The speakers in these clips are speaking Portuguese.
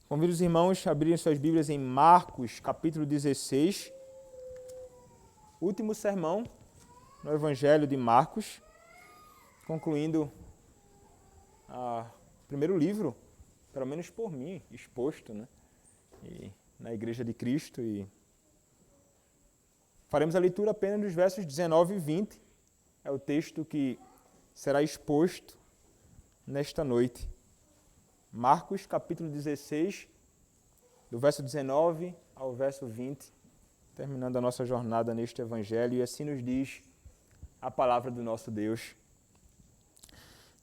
Convido os irmãos a abrirem suas Bíblias em Marcos, capítulo 16, último sermão no Evangelho de Marcos, concluindo o primeiro livro, pelo menos por mim, exposto, na Igreja de Cristo. E faremos a leitura apenas dos versos 19 e 20, é o texto que será exposto nesta noite. Marcos, capítulo 16, do verso 19 ao verso 20, terminando a nossa jornada neste Evangelho, e assim nos diz a palavra do nosso Deus.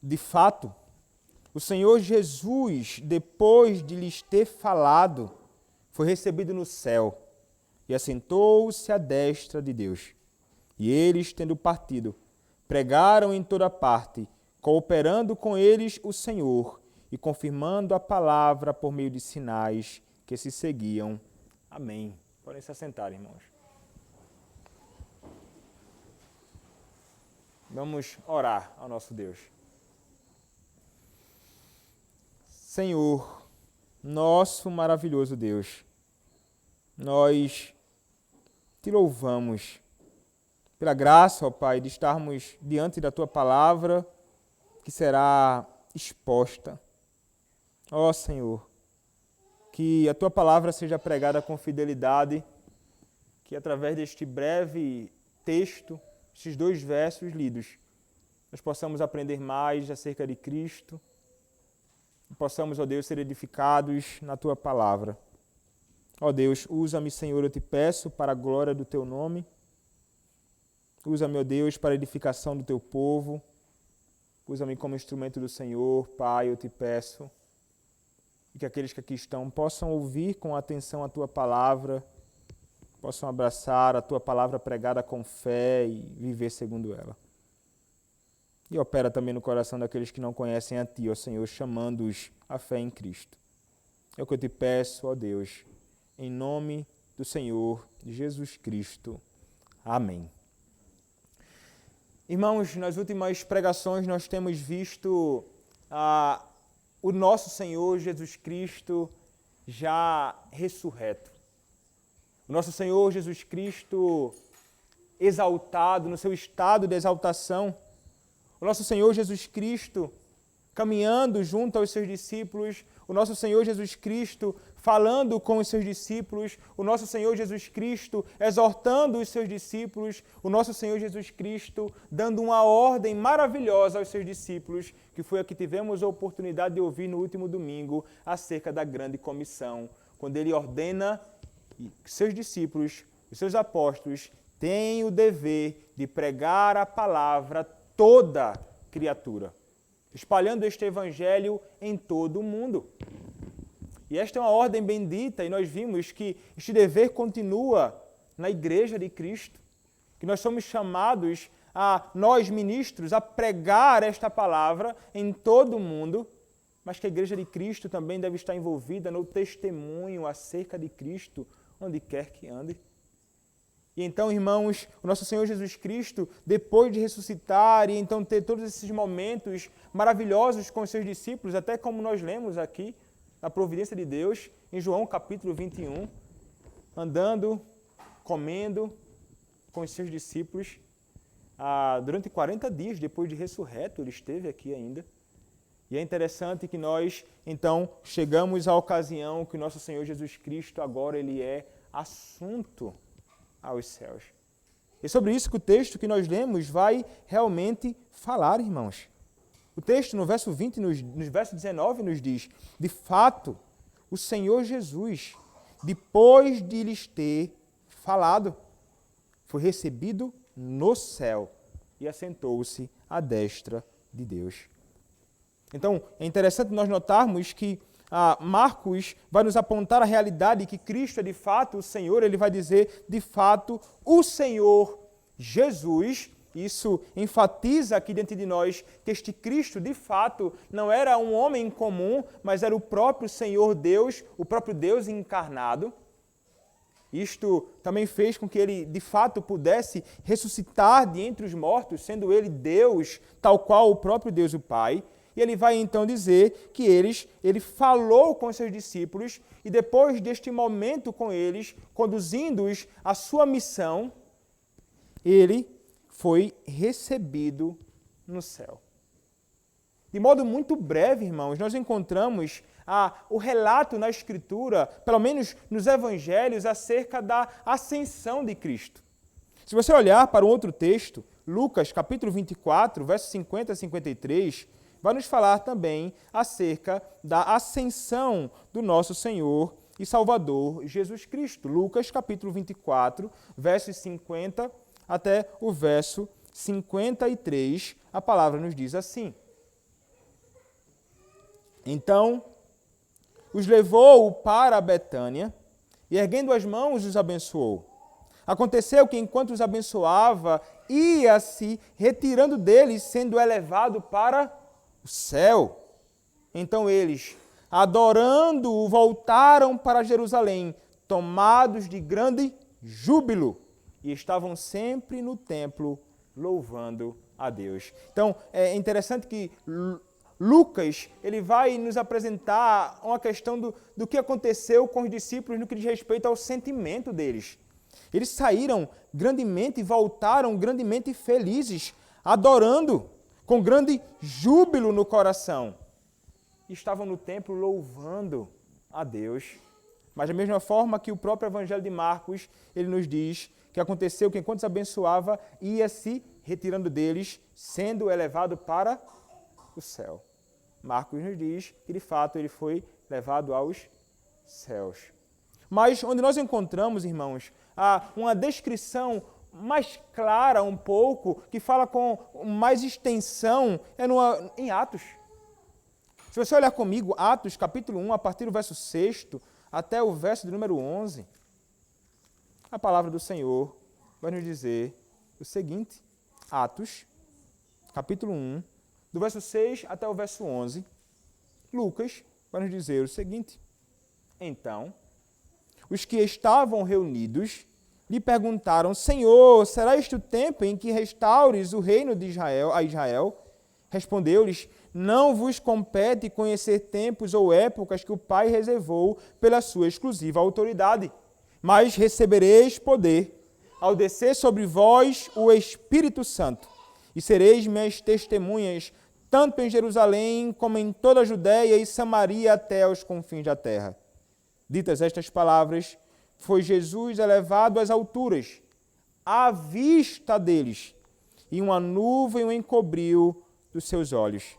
De fato, o Senhor Jesus, depois de lhes ter falado, foi recebido no céu e assentou-se à destra de Deus. E eles, tendo partido, pregaram em toda parte, cooperando com eles o Senhor e confirmando a palavra por meio de sinais que se seguiam. Amém. Podem se assentar, irmãos. Vamos orar ao nosso Deus. Senhor, nosso maravilhoso Deus, nós te louvamos pela graça, ó Pai, de estarmos diante da Tua palavra que será exposta. Ó Senhor, que a Tua palavra seja pregada com fidelidade, que através deste breve texto, estes 2 versos lidos, nós possamos aprender mais acerca de Cristo, e possamos, ó Deus, ser edificados na Tua palavra. Ó Deus, usa-me, Senhor, eu te peço, para a glória do Teu nome. Usa-me, ó Deus, para a edificação do Teu povo. Usa-me como instrumento do Senhor, Pai, eu te peço. E que aqueles que aqui estão possam ouvir com atenção a Tua palavra, possam abraçar a Tua palavra pregada com fé e viver segundo ela. E opera também no coração daqueles que não conhecem a Ti, ó Senhor, chamando-os à fé em Cristo. É o que eu te peço, ó Deus, em nome do Senhor Jesus Cristo. Amém. Irmãos, nas últimas pregações nós temos visto o nosso Senhor Jesus Cristo já ressurreto. O nosso Senhor Jesus Cristo exaltado, no seu estado de exaltação. O nosso Senhor Jesus Cristo caminhando junto aos seus discípulos. O nosso Senhor Jesus Cristo falando com os seus discípulos. O nosso Senhor Jesus Cristo exortando os seus discípulos. O nosso Senhor Jesus Cristo dando uma ordem maravilhosa aos seus discípulos, que foi a que tivemos a oportunidade de ouvir no último domingo, acerca da grande comissão, quando Ele ordena que seus discípulos, os seus apóstolos, têm o dever de pregar a palavra a toda criatura, espalhando este evangelho em todo o mundo. E esta é uma ordem bendita, e nós vimos que este dever continua na Igreja de Cristo, que nós somos chamados, nós ministros, a pregar esta palavra em todo o mundo, mas que a Igreja de Cristo também deve estar envolvida no testemunho acerca de Cristo, onde quer que ande. E então, irmãos, o nosso Senhor Jesus Cristo, depois de ressuscitar e então ter todos esses momentos maravilhosos com os seus discípulos, até como nós lemos aqui, na providência de Deus, em João capítulo 21, andando, comendo com os seus discípulos, durante 40 dias depois de ressurreto, ele esteve aqui ainda. E é interessante que nós, então, chegamos à ocasião que o nosso Senhor Jesus Cristo agora ele é assunto aos céus. E sobre isso que o texto que nós lemos vai realmente falar, irmãos. O texto no verso 20, no verso 19, nos diz: de fato, o Senhor Jesus, depois de lhes ter falado, foi recebido no céu e assentou-se à destra de Deus. Então, é interessante nós notarmos que Marcos vai nos apontar a realidade que Cristo é de fato o Senhor. Ele vai dizer, de fato, o Senhor Jesus. Isso enfatiza aqui diante de nós que este Cristo, de fato, não era um homem comum, mas era o próprio Senhor Deus, o próprio Deus encarnado. Isto também fez com que ele, de fato, pudesse ressuscitar de entre os mortos, sendo ele Deus, tal qual o próprio Deus o Pai. E ele vai então dizer que ele falou com seus discípulos e depois deste momento com eles, conduzindo-os à sua missão, ele foi recebido no céu. De modo muito breve, irmãos, nós encontramos o relato na Escritura, pelo menos nos Evangelhos, acerca da ascensão de Cristo. Se você olhar para um outro texto, Lucas capítulo 24, versos 50 a 53, vai nos falar também acerca da ascensão do nosso Senhor e Salvador Jesus Cristo. Lucas capítulo 24, versos 50 até o verso 53, a palavra nos diz assim: Então os levou para Betânia e, erguendo as mãos, os abençoou. Aconteceu que, enquanto os abençoava, ia-se retirando deles, sendo elevado para o céu. Então eles, adorando-o, voltaram para Jerusalém, tomados de grande júbilo, e estavam sempre no templo louvando a Deus. Então, é interessante que Lucas ele vai nos apresentar uma questão do que aconteceu com os discípulos no que diz respeito ao sentimento deles. Eles saíram grandemente e voltaram grandemente felizes, adorando, com grande júbilo no coração. Estavam no templo louvando a Deus. Mas da mesma forma que o próprio Evangelho de Marcos, ele nos diz que aconteceu que enquanto os abençoava, ia se retirando deles, sendo elevado para o céu. Marcos nos diz que de fato ele foi levado aos céus. Mas onde nós encontramos, irmãos, uma descrição mais clara um pouco, que fala com mais extensão, em Atos. Se você olhar comigo, Atos capítulo 1, a partir do verso 6 até o verso de número 11, a palavra do Senhor vai nos dizer o seguinte: Atos, capítulo 1, do verso 6 até o verso 11, Lucas vai nos dizer o seguinte: Então, os que estavam reunidos lhe perguntaram: Senhor, será este o tempo em que restaures o reino de Israel a Israel? Respondeu-lhes: Não vos compete conhecer tempos ou épocas que o Pai reservou pela sua exclusiva autoridade, mas recebereis poder ao descer sobre vós o Espírito Santo, e sereis minhas testemunhas, tanto em Jerusalém como em toda a Judéia e Samaria até aos confins da terra. Ditas estas palavras, foi Jesus elevado às alturas, à vista deles, e uma nuvem o encobriu dos seus olhos.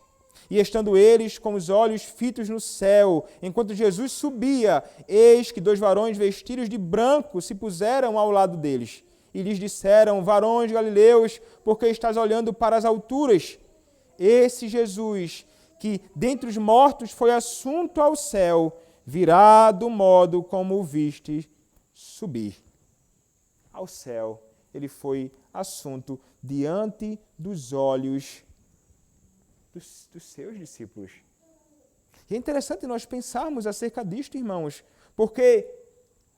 E estando eles com os olhos fitos no céu, enquanto Jesus subia, eis que 2 varões vestidos de branco se puseram ao lado deles. E lhes disseram: Varões galileus, por que estás olhando para as alturas? Esse Jesus, que dentre os mortos foi assunto ao céu, virá do modo como o viste subir. Ao céu, ele foi assunto diante dos olhos dos seus discípulos. E é interessante nós pensarmos acerca disto, irmãos, porque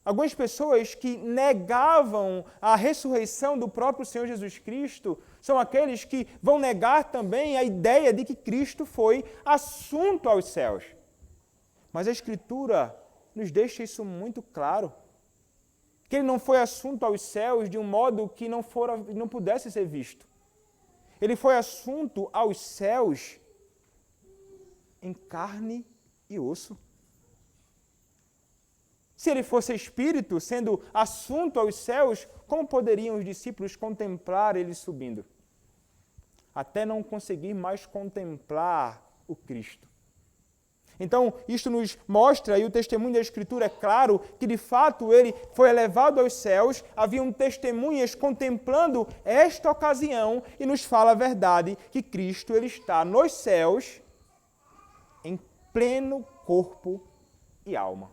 algumas pessoas que negavam a ressurreição do próprio Senhor Jesus Cristo são aqueles que vão negar também a ideia de que Cristo foi assunto aos céus. Mas a Escritura nos deixa isso muito claro, que ele não foi assunto aos céus de um modo que não pudesse ser visto. Ele foi assunto aos céus em carne e osso. Se ele fosse espírito, sendo assunto aos céus, como poderiam os discípulos contemplar ele subindo? Até não conseguir mais contemplar o Cristo. Então, isto nos mostra, e o testemunho da Escritura é claro, que de fato ele foi elevado aos céus, haviam testemunhas contemplando esta ocasião, e nos fala a verdade que Cristo ele está nos céus em pleno corpo e alma.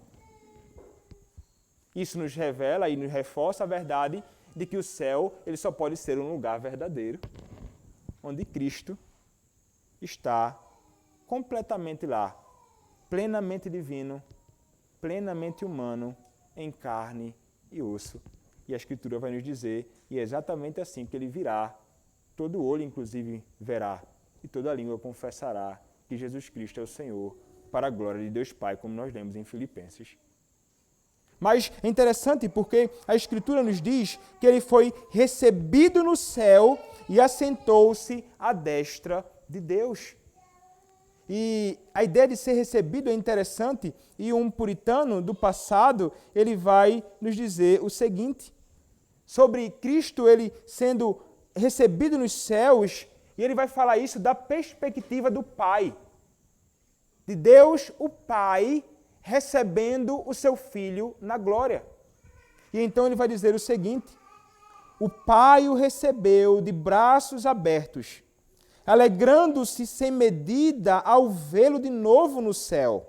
Isso nos revela e nos reforça a verdade de que o céu ele só pode ser um lugar verdadeiro, onde Cristo está completamente lá, plenamente divino, plenamente humano, em carne e osso. E a Escritura vai nos dizer, e é exatamente assim que ele virá, todo olho inclusive verá, e toda língua confessará que Jesus Cristo é o Senhor, para a glória de Deus Pai, como nós lemos em Filipenses. Mas é interessante porque a Escritura nos diz que ele foi recebido no céu e assentou-se à destra de Deus. E a ideia de ser recebido é interessante, e um puritano do passado, ele vai nos dizer o seguinte, sobre Cristo, ele sendo recebido nos céus, e ele vai falar isso da perspectiva do Pai. De Deus, o Pai, recebendo o seu Filho na glória. E então ele vai dizer o seguinte, o Pai o recebeu de braços abertos, alegrando-se sem medida ao vê-lo de novo no céu.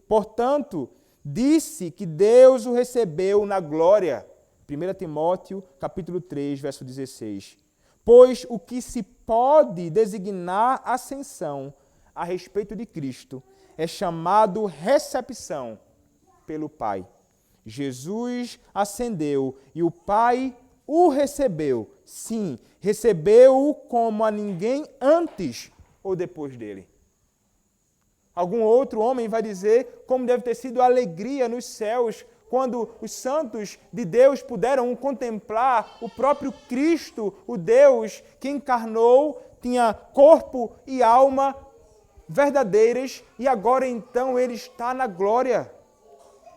Portanto, disse que Deus o recebeu na glória. 1 Timóteo, capítulo 3, verso 16. Pois o que se pode designar ascensão a respeito de Cristo é chamado recepção pelo Pai. Jesus ascendeu e o Pai o recebeu. Sim, recebeu-o como a ninguém antes ou depois dele. Algum outro homem vai dizer como deve ter sido a alegria nos céus quando os santos de Deus puderam contemplar o próprio Cristo, o Deus que encarnou, tinha corpo e alma verdadeiras e agora então ele está na glória.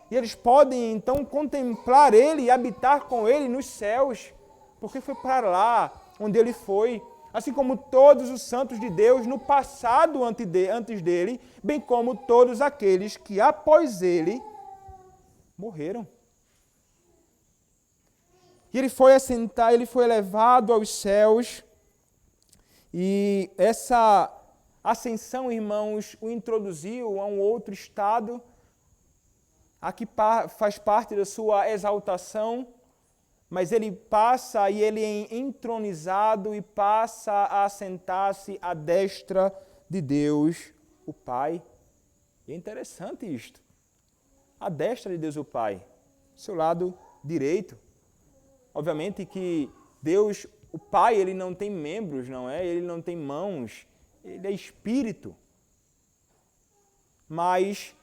E eles podem então contemplar ele e habitar com ele nos céus, porque foi para lá onde ele foi, assim como todos os santos de Deus no passado antes dele, bem como todos aqueles que após ele morreram. E ele foi assentar, ele foi elevado aos céus, e essa ascensão, irmãos, o introduziu a um outro estado, a que faz parte da sua exaltação, mas ele passa e ele é entronizado e passa a assentar-se à destra de Deus, o Pai. E é interessante isto. À destra de Deus, o Pai, seu lado direito. Obviamente que Deus, o Pai, ele não tem membros, não é? Ele não tem mãos, ele é espírito. Mas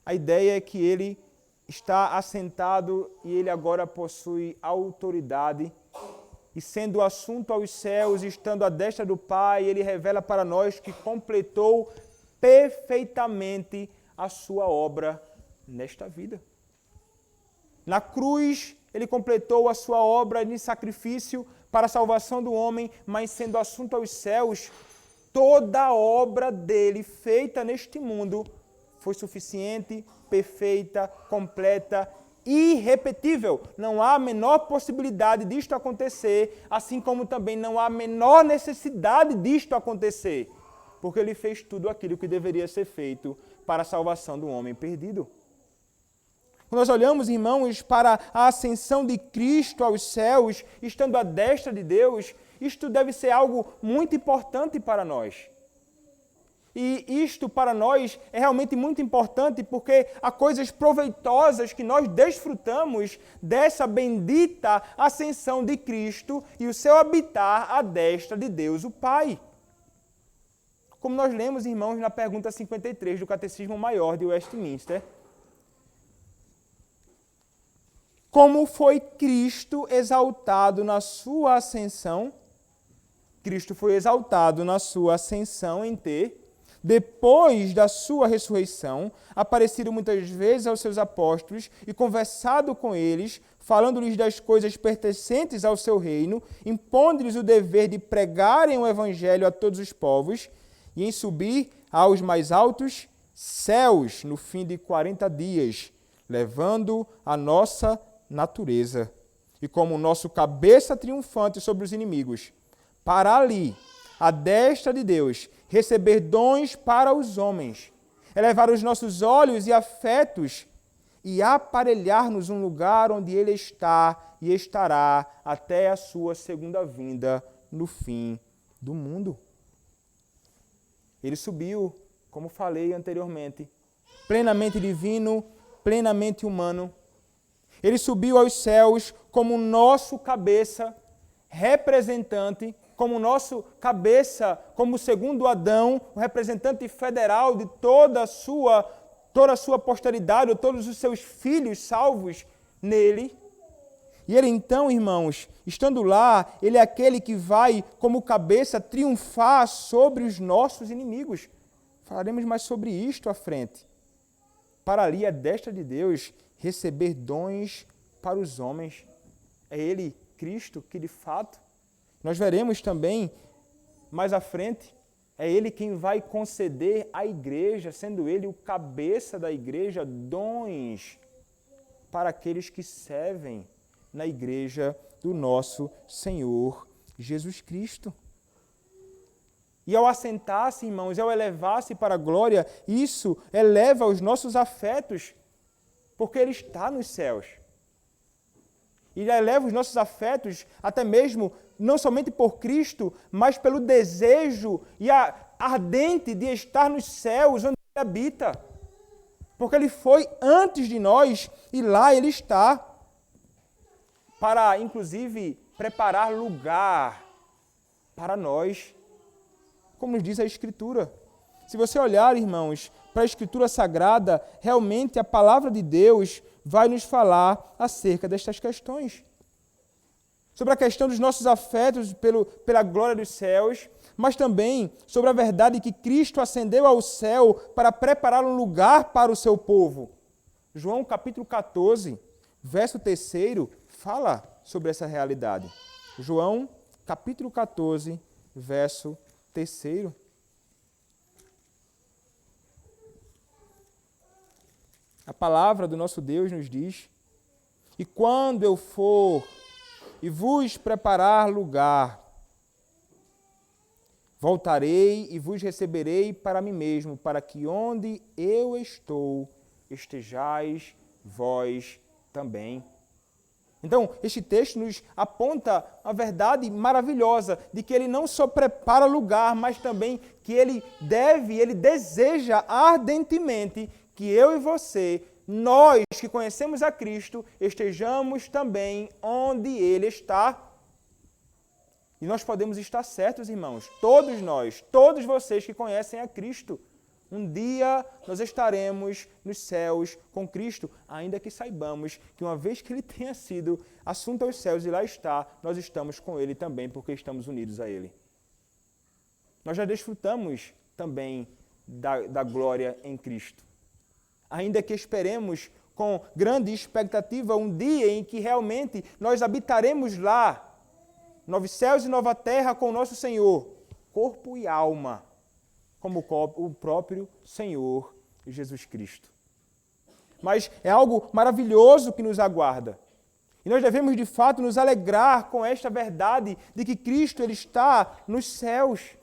a ideia é que ele está assentado e ele agora possui autoridade. E sendo o assunto aos céus, estando à destra do Pai, ele revela para nós que completou perfeitamente a sua obra nesta vida. Na cruz, ele completou a sua obra de sacrifício para a salvação do homem, mas sendo assunto aos céus, toda a obra dele feita neste mundo foi suficiente, perfeita, completa, irrepetível. Não há a menor possibilidade disto acontecer, assim como também não há a menor necessidade disto acontecer, porque ele fez tudo aquilo que deveria ser feito para a salvação do homem perdido. Quando nós olhamos, irmãos, para a ascensão de Cristo aos céus, estando à destra de Deus, isto deve ser algo muito importante para nós. E isto para nós é realmente muito importante porque há coisas proveitosas que nós desfrutamos dessa bendita ascensão de Cristo e o seu habitar à destra de Deus, o Pai. Como nós lemos, irmãos, na pergunta 53 do Catecismo Maior de Westminster, como foi Cristo exaltado na sua ascensão? Cristo foi exaltado na sua ascensão em ter, depois da sua ressurreição, aparecido muitas vezes aos seus apóstolos e conversado com eles, falando-lhes das coisas pertencentes ao seu reino, impondo-lhes o dever de pregarem o evangelho a todos os povos e em subir aos mais altos céus no fim de 40 dias, levando a nossa natureza e como nosso cabeça triunfante sobre os inimigos, para ali, à destra de Deus, receber dons para os homens, elevar os nossos olhos e afetos e aparelhar-nos um lugar onde Ele está e estará até a sua segunda vinda no fim do mundo. Ele subiu, como falei anteriormente, plenamente divino, plenamente humano. Ele subiu aos céus como nosso cabeça, representante, como nosso cabeça, como segundo Adão, o representante federal de toda a sua posteridade, todos os seus filhos salvos nele. E ele então, irmãos, estando lá, ele é aquele que vai, como cabeça, triunfar sobre os nossos inimigos. Falaremos mais sobre isto à frente. Para ali, a destra de Deus, receber dons para os homens. É ele, Cristo, que de fato, nós veremos também mais à frente, é ele quem vai conceder à igreja, sendo ele o cabeça da igreja, dons para aqueles que servem na igreja do nosso Senhor Jesus Cristo. E ao assentar-se, irmãos, ao elevar-se para a glória, isso eleva os nossos afetos, porque ele está nos céus. E eleva os nossos afetos, até mesmo, não somente por Cristo, mas pelo desejo e a ardente de estar nos céus, onde ele habita. Porque ele foi antes de nós e lá ele está, para, inclusive, preparar lugar para nós, como nos diz a Escritura. Se você olhar, irmãos, para a Escritura Sagrada, realmente a palavra de Deus vai nos falar acerca destas questões. Sobre a questão dos nossos afetos pela glória dos céus, mas também sobre a verdade que Cristo ascendeu ao céu para preparar um lugar para o seu povo. João capítulo 14, verso 3, fala sobre essa realidade. João capítulo 14, verso 3. A palavra do nosso Deus nos diz: e quando eu for e vos preparar lugar, voltarei e vos receberei para mim mesmo, para que onde eu estou, estejais vós também. Então, este texto nos aponta a verdade maravilhosa de que ele não só prepara lugar, mas também que ele deseja ardentemente que eu e você, nós que conhecemos a Cristo, estejamos também onde ele está. E nós podemos estar certos, irmãos, todos nós, todos vocês que conhecem a Cristo, um dia nós estaremos nos céus com Cristo, ainda que saibamos que uma vez que ele tenha sido assunto aos céus e lá está, nós estamos com ele também, porque estamos unidos a ele. Nós já desfrutamos também da glória em Cristo. Ainda que esperemos com grande expectativa um dia em que realmente nós habitaremos lá, novos céus e nova terra com o nosso Senhor, corpo e alma, como o próprio Senhor Jesus Cristo. Mas é algo maravilhoso que nos aguarda. E nós devemos, de fato, nos alegrar com esta verdade de que Cristo ele está nos céus.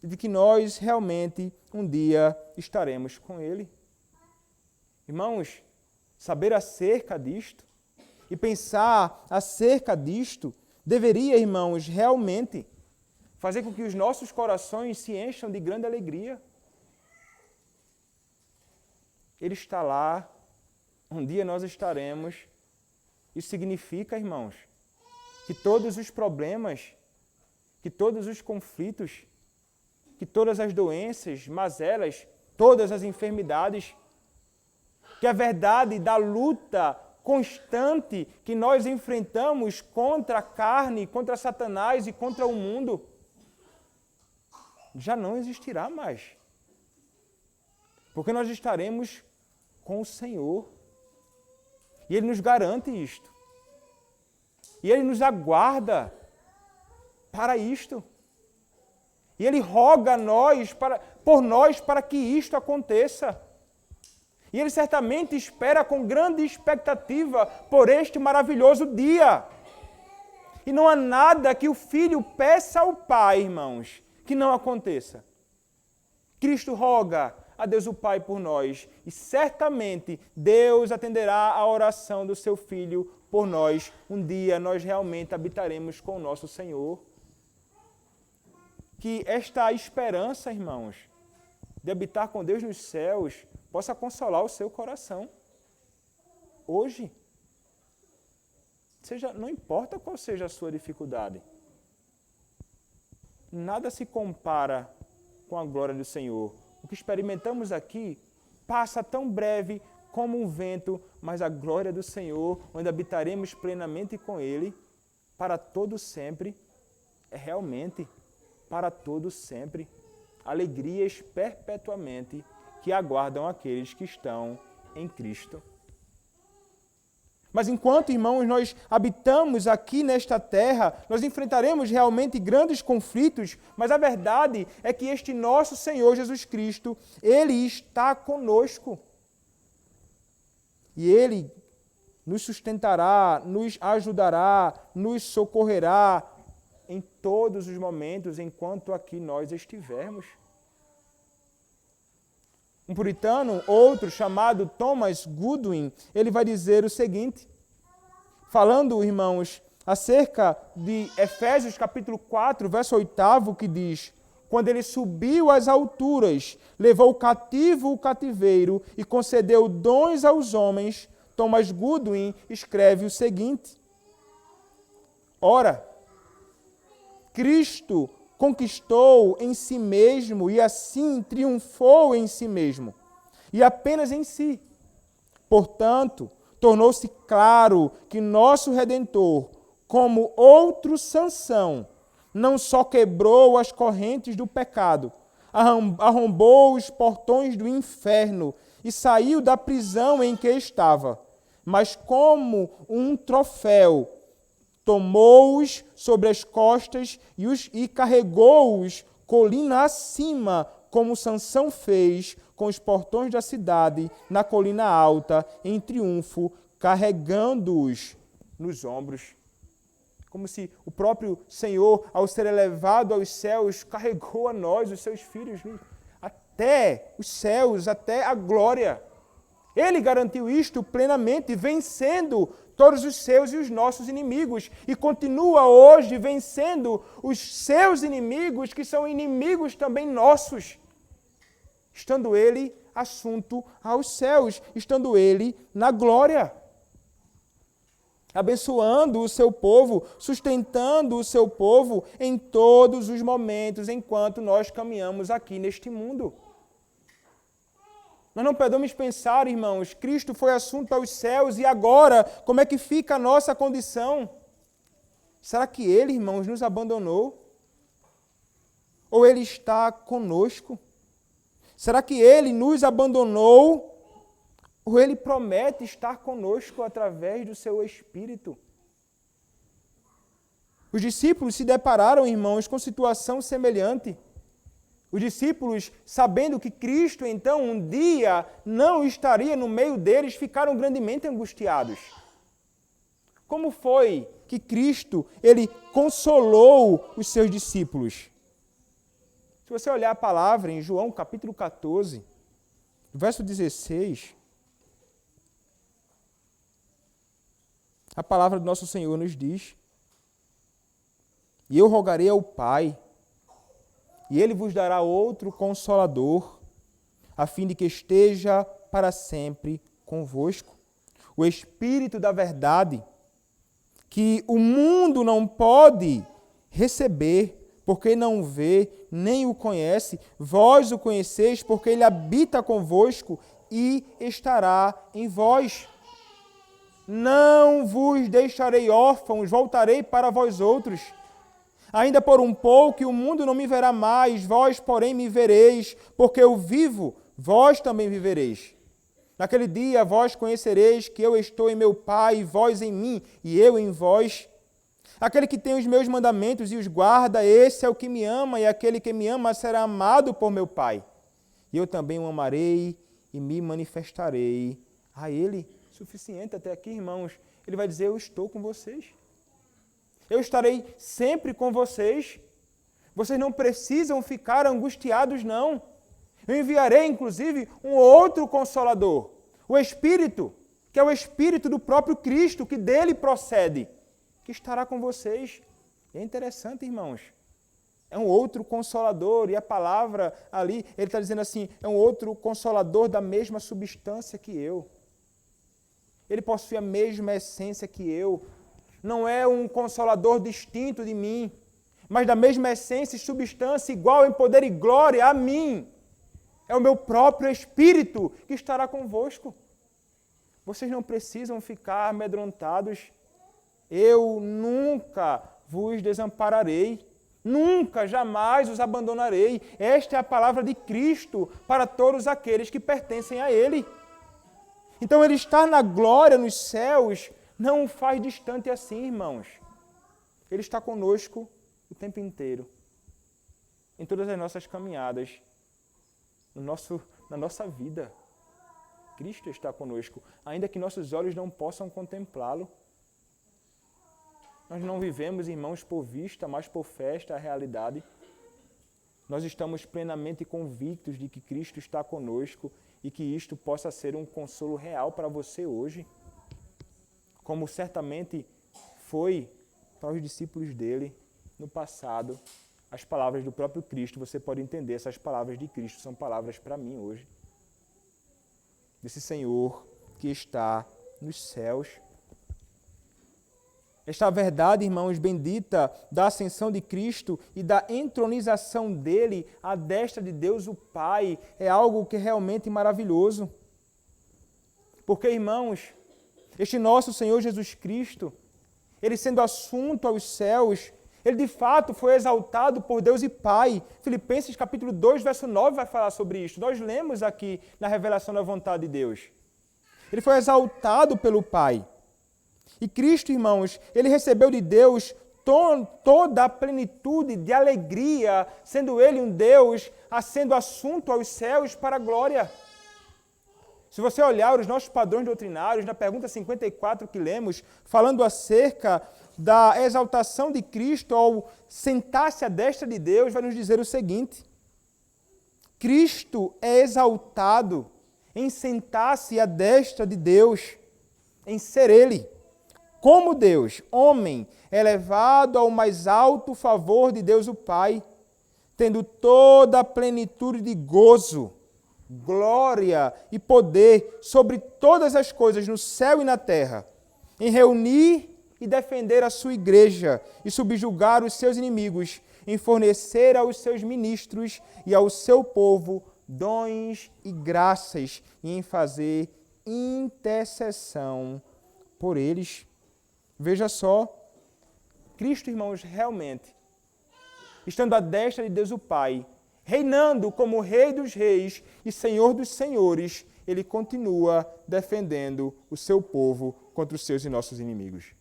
E de que nós realmente um dia estaremos com Ele. Irmãos, saber acerca disto e pensar acerca disto deveria, irmãos, realmente fazer com que os nossos corações se encham de grande alegria. Ele está lá, um dia nós estaremos. Isso significa, irmãos, que todos os problemas, que todos os conflitos, que todas as doenças, mazelas, todas as enfermidades, que a verdade da luta constante que nós enfrentamos contra a carne, contra Satanás e contra o mundo, já não existirá mais. Porque nós estaremos com o Senhor. E Ele nos garante isto. E Ele nos aguarda para isto. E Ele roga por nós para que isto aconteça. E Ele certamente espera com grande expectativa por este maravilhoso dia. E não há nada que o Filho peça ao Pai, irmãos, que não aconteça. Cristo roga a Deus o Pai por nós, e certamente Deus atenderá a oração do seu Filho por nós. Um dia nós realmente habitaremos com o nosso Senhor. Que esta esperança, irmãos, de habitar com Deus nos céus, possa consolar o seu coração. Hoje, não importa qual seja a sua dificuldade, nada se compara com a glória do Senhor. O que experimentamos aqui passa tão breve como um vento, mas a glória do Senhor, onde habitaremos plenamente com Ele, para todo sempre, é realmente para todo sempre. Alegrias perpetuamente que aguardam aqueles que estão em Cristo. Mas enquanto, irmãos, nós habitamos aqui nesta terra, nós enfrentaremos realmente grandes conflitos, mas a verdade é que este nosso Senhor Jesus Cristo, Ele está conosco. E Ele nos sustentará, nos ajudará, nos socorrerá em todos os momentos enquanto aqui nós estivermos. Um puritano, outro, chamado Thomas Goodwin, ele vai dizer o seguinte, falando, irmãos, acerca de Efésios capítulo 4, verso 8, que diz: quando ele subiu às alturas, levou cativo o cativeiro e concedeu dons aos homens, Thomas Goodwin escreve o seguinte: ora, Cristo conquistou em si mesmo e assim triunfou em si mesmo, e apenas em si. Portanto, tornou-se claro que nosso Redentor, como outro Sansão, não só quebrou as correntes do pecado, arrombou os portões do inferno e saiu da prisão em que estava, mas como um troféu, tomou-os sobre as costas e carregou-os colina acima, como Sansão fez com os portões da cidade na colina alta, em triunfo, carregando-os nos ombros. Como se o próprio Senhor, ao ser elevado aos céus, carregou a nós, os seus filhos, até os céus, até a glória. Ele garantiu isto plenamente, vencendo todos os seus e os nossos inimigos. E continua hoje vencendo os seus inimigos, que são inimigos também nossos. Estando ele assunto aos céus, estando ele na glória. Abençoando o seu povo, sustentando o seu povo em todos os momentos, enquanto nós caminhamos aqui neste mundo. Nós não podemos pensar, irmãos, Cristo foi assunto aos céus e agora, como é que fica a nossa condição? Será que Ele, irmãos, nos abandonou? Ou Ele está conosco? Será que Ele nos abandonou? Ou Ele promete estar conosco através do seu Espírito? Os discípulos se depararam, irmãos, com situação semelhante. Os discípulos, sabendo que Cristo, então, um dia não estaria no meio deles, ficaram grandemente angustiados. Como foi que Cristo, Ele consolou os seus discípulos? Se você olhar a palavra em João capítulo 14, verso 16, a palavra do nosso Senhor nos diz: e eu rogarei ao Pai, e Ele vos dará outro Consolador, a fim de que esteja para sempre convosco. O Espírito da verdade, que o mundo não pode receber, porque não vê, nem o conhece. Vós o conheceis, porque Ele habita convosco e estará em vós. Não vos deixarei órfãos, voltarei para vós outros. Ainda por um pouco, o mundo não me verá mais, vós, porém, me vereis, porque eu vivo, vós também vivereis. Naquele dia, vós conhecereis que eu estou em meu Pai, vós em mim, e eu em vós. Aquele que tem os meus mandamentos e os guarda, esse é o que me ama, e aquele que me ama será amado por meu Pai. E eu também o amarei e me manifestarei a Ele. Suficiente até aqui, irmãos. Ele vai dizer: eu estou com vocês. Eu estarei sempre com vocês. Vocês não precisam ficar angustiados, não. Eu enviarei, inclusive, um outro Consolador, o Espírito, que é o Espírito do próprio Cristo, que dele procede, que estará com vocês. E é interessante, irmãos. É um outro Consolador, e a palavra ali, ele está dizendo assim, é um outro Consolador da mesma substância que eu. Ele possui a mesma essência que eu. Não é um Consolador distinto de mim, mas da mesma essência e substância, igual em poder e glória a mim. É o meu próprio Espírito que estará convosco. Vocês não precisam ficar amedrontados. Eu nunca vos desampararei. Nunca, jamais os abandonarei. Esta é a palavra de Cristo para todos aqueles que pertencem a Ele. Então, Ele estar na glória nos céus não o faz distante assim, irmãos. Ele está conosco o tempo inteiro, em todas as nossas caminhadas, na nossa vida. Cristo está conosco, ainda que nossos olhos não possam contemplá-lo. Nós não vivemos, irmãos, por vista, mas por fé, esta é a realidade. Nós estamos plenamente convictos de que Cristo está conosco e que isto possa ser um consolo real para você hoje, como certamente foi para os discípulos dele no passado. As palavras do próprio Cristo, você pode entender, essas palavras de Cristo são palavras para mim hoje. Desse Senhor que está nos céus. Esta verdade, irmãos, bendita da ascensão de Cristo e da entronização dele à destra de Deus o Pai, é algo que é realmente maravilhoso. Porque, irmãos, este nosso Senhor Jesus Cristo, ele sendo assunto aos céus, ele de fato foi exaltado por Deus e Pai. Filipenses capítulo 2, verso 9 vai falar sobre isso. Nós lemos aqui na revelação da vontade de Deus. Ele foi exaltado pelo Pai. E Cristo, irmãos, ele recebeu de Deus toda a plenitude de alegria, sendo ele um Deus, sendo assunto aos céus para a glória. Se você olhar os nossos padrões doutrinários, na pergunta 54 que lemos, falando acerca da exaltação de Cristo ao sentar-se à destra de Deus, vai nos dizer o seguinte: Cristo é exaltado em sentar-se à destra de Deus, em ser Ele. Como Deus, homem, é levado ao mais alto favor de Deus o Pai, tendo toda a plenitude de gozo, glória e poder sobre todas as coisas no céu e na terra, em reunir e defender a sua igreja e subjugar os seus inimigos, em fornecer aos seus ministros e ao seu povo dons e graças e em fazer intercessão por eles. Veja só, Cristo, irmãos, realmente, estando à destra de Deus o Pai, reinando como Rei dos Reis e Senhor dos Senhores, ele continua defendendo o seu povo contra os seus e nossos inimigos.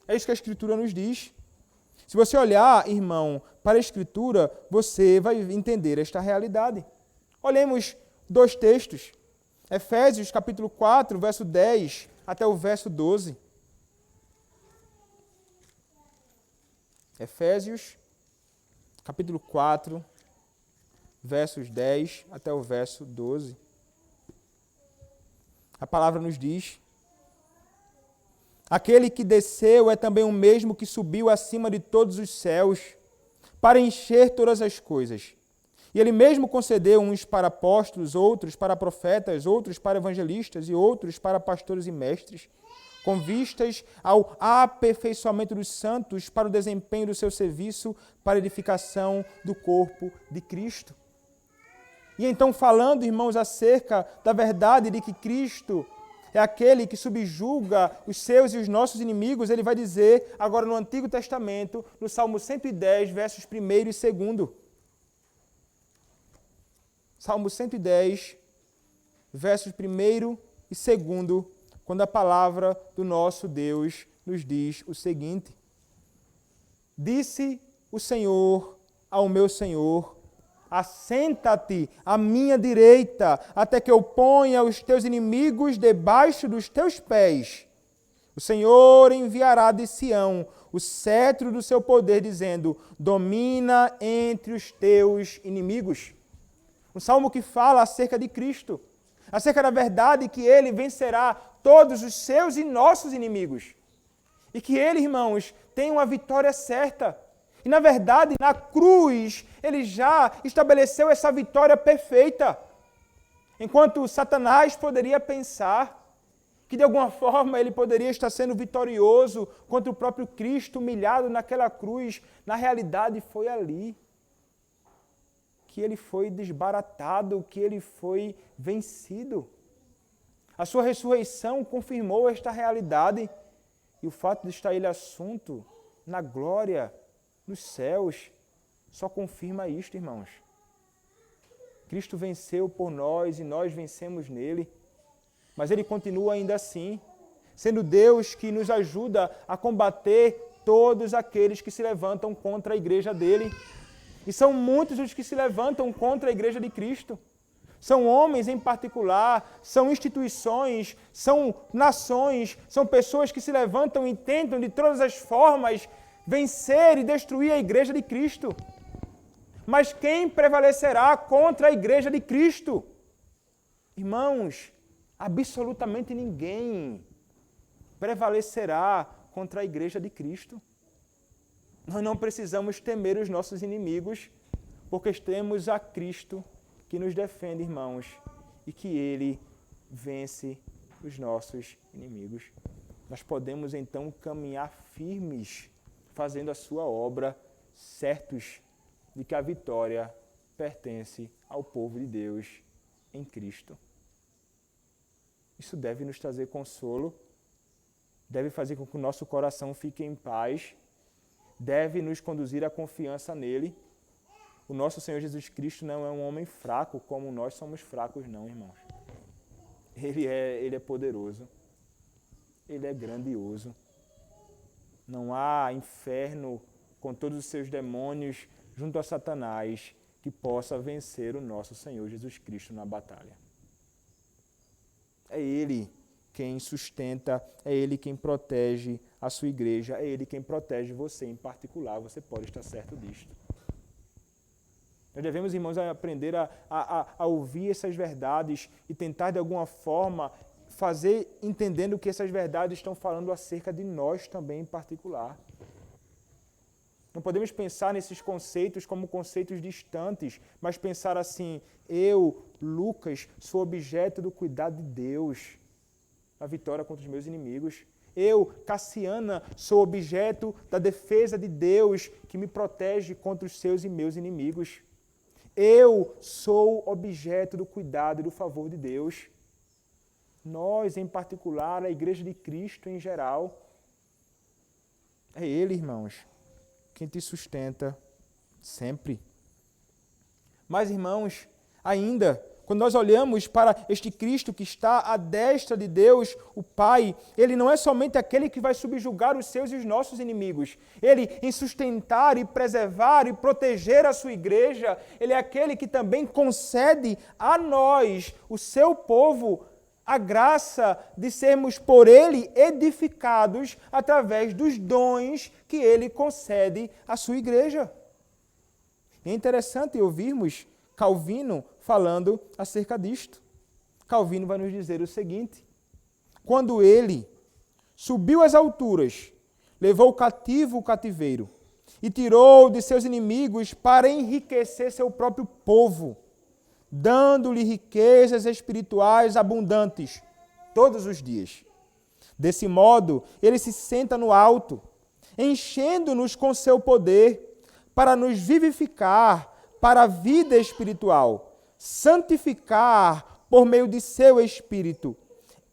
É isso que a Escritura nos diz. Se você olhar, irmão, para a Escritura, você vai entender esta realidade. Olhemos dois textos. Efésios, capítulo 4, verso 10 até o verso 12. Efésios, capítulo 4, versos 10 até o verso 12. A palavra nos diz: aquele que desceu é também o mesmo que subiu acima de todos os céus, para encher todas as coisas. E ele mesmo concedeu uns para apóstolos, outros para profetas, outros para evangelistas e outros para pastores e mestres, com vistas ao aperfeiçoamento dos santos para o desempenho do seu serviço, para a edificação do corpo de Cristo. E então, falando, irmãos, acerca da verdade de que Cristo é aquele que subjuga os seus e os nossos inimigos, ele vai dizer, agora no Antigo Testamento, no Salmo 110, versos 1 e 2. Salmo 110, versos 1 e 2, quando a palavra do nosso Deus nos diz o seguinte: disse o Senhor ao meu Senhor, assenta-te à minha direita, até que eu ponha os teus inimigos debaixo dos teus pés. O Senhor enviará de Sião o cetro do seu poder, dizendo: domina entre os teus inimigos. Um salmo que fala acerca de Cristo, acerca da verdade que ele vencerá todos os seus e nossos inimigos. E que ele, irmãos, tem uma vitória certa. E, na verdade, na cruz, ele já estabeleceu essa vitória perfeita. Enquanto Satanás poderia pensar que de alguma forma ele poderia estar sendo vitorioso contra o próprio Cristo humilhado naquela cruz. Na realidade foi ali que ele foi desbaratado, que ele foi vencido. A sua ressurreição confirmou esta realidade e o fato de estar ele assunto na glória, nos céus, só confirma isto, irmãos. Cristo venceu por nós e nós vencemos nele, mas ele continua ainda assim, sendo Deus que nos ajuda a combater todos aqueles que se levantam contra a igreja dele. E são muitos os que se levantam contra a igreja de Cristo. São homens em particular, são instituições, são nações, são pessoas que se levantam e tentam de todas as formas vencer e destruir a igreja de Cristo. Mas quem prevalecerá contra a igreja de Cristo? Irmãos, absolutamente ninguém prevalecerá contra a igreja de Cristo. Nós não precisamos temer os nossos inimigos, porque temos a Cristo que nos defende, irmãos, e que Ele vence os nossos inimigos. Nós podemos então caminhar firmes, fazendo a sua obra, certos de que a vitória pertence ao povo de Deus em Cristo. Isso deve nos trazer consolo, deve fazer com que o nosso coração fique em paz, deve nos conduzir à confiança nele. O nosso Senhor Jesus Cristo não é um homem fraco como nós somos fracos, não, irmãos. Ele é poderoso, ele é grandioso. Não há inferno com todos os seus demônios junto a Satanás que possa vencer o nosso Senhor Jesus Cristo na batalha. É Ele quem sustenta, é Ele quem protege a sua igreja, é Ele quem protege você em particular, você pode estar certo disto. Nós devemos, irmãos, aprender a ouvir essas verdades e tentar, de alguma forma, fazer entendendo que essas verdades estão falando acerca de nós também em particular. Não podemos pensar nesses conceitos como conceitos distantes, mas pensar assim: eu, Lucas, sou objeto do cuidado de Deus, a vitória contra os meus inimigos. Eu, Cassiana, sou objeto da defesa de Deus que me protege contra os seus e meus inimigos. Eu sou objeto do cuidado e do favor de Deus. Nós, em particular, a Igreja de Cristo em geral. É Ele, irmãos, quem te sustenta sempre. Mas, irmãos, ainda, quando nós olhamos para este Cristo que está à destra de Deus, o Pai, Ele não é somente aquele que vai subjugar os seus e os nossos inimigos. Ele, em sustentar e preservar e proteger a sua igreja, Ele é aquele que também concede a nós, o seu povo, a graça de sermos por Ele edificados através dos dons que Ele concede à sua igreja. É interessante ouvirmos Calvino falando acerca disto. Calvino vai nos dizer o seguinte: quando ele subiu às alturas, levou cativo o cativeiro e tirou de seus inimigos para enriquecer seu próprio povo, dando-lhe riquezas espirituais abundantes todos os dias. Desse modo, ele se senta no alto, enchendo-nos com seu poder para nos vivificar para a vida espiritual, santificar por meio de seu Espírito,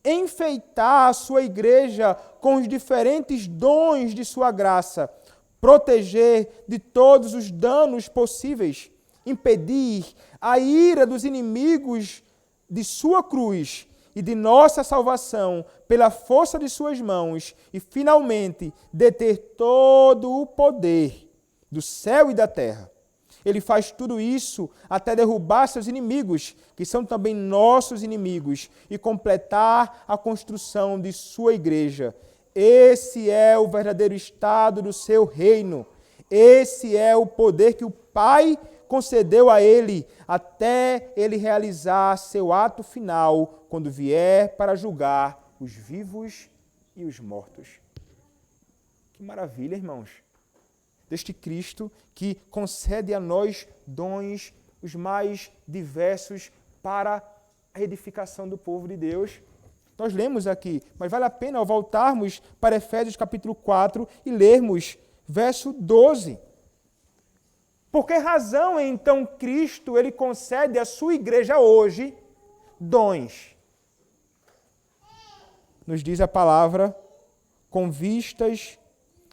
enfeitar a sua igreja com os diferentes dons de sua graça, proteger de todos os danos possíveis, impedir a ira dos inimigos de sua cruz e de nossa salvação pela força de suas mãos e, finalmente, deter todo o poder do céu e da terra. Ele faz tudo isso até derrubar seus inimigos, que são também nossos inimigos, e completar a construção de sua igreja. Esse é o verdadeiro estado do seu reino. Esse é o poder que o Pai concedeu a ele, até ele realizar seu ato final, quando vier para julgar os vivos e os mortos. Que maravilha, irmãos! Deste Cristo que concede a nós dons os mais diversos para a edificação do povo de Deus. Nós lemos aqui, mas vale a pena voltarmos para Efésios capítulo 4 e lermos verso 12. Por que razão, então, Cristo ele concede à sua igreja hoje dons? Nos diz a palavra, com vistas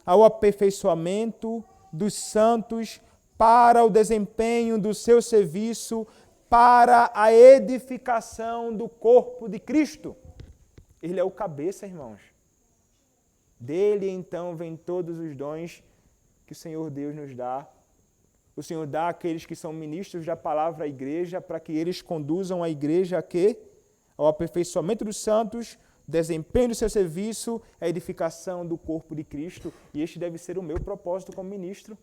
ao aperfeiçoamento dos santos para o desempenho do seu serviço, para a edificação do corpo de Cristo. Ele é o cabeça, irmãos. Dele, então, vêm todos os dons que o Senhor Deus nos dá. O Senhor dá àqueles que são ministros da palavra à igreja, para que eles conduzam a igreja a quê? Ao aperfeiçoamento dos santos, desempenho do seu serviço, a edificação do corpo de Cristo. E este deve ser o meu propósito como ministro.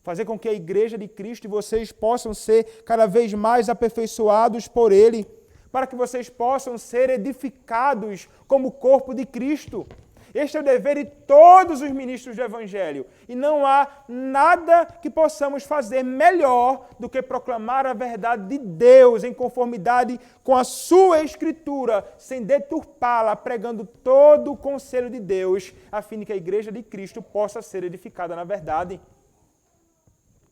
Fazer com que a igreja de Cristo e vocês possam ser cada vez mais aperfeiçoados por Ele, para que vocês possam ser edificados como corpo de Cristo. Este é o dever de todos os ministros do Evangelho. E não há nada que possamos fazer melhor do que proclamar a verdade de Deus em conformidade com a sua Escritura, sem deturpá-la, pregando todo o conselho de Deus, a fim de que a igreja de Cristo possa ser edificada na verdade.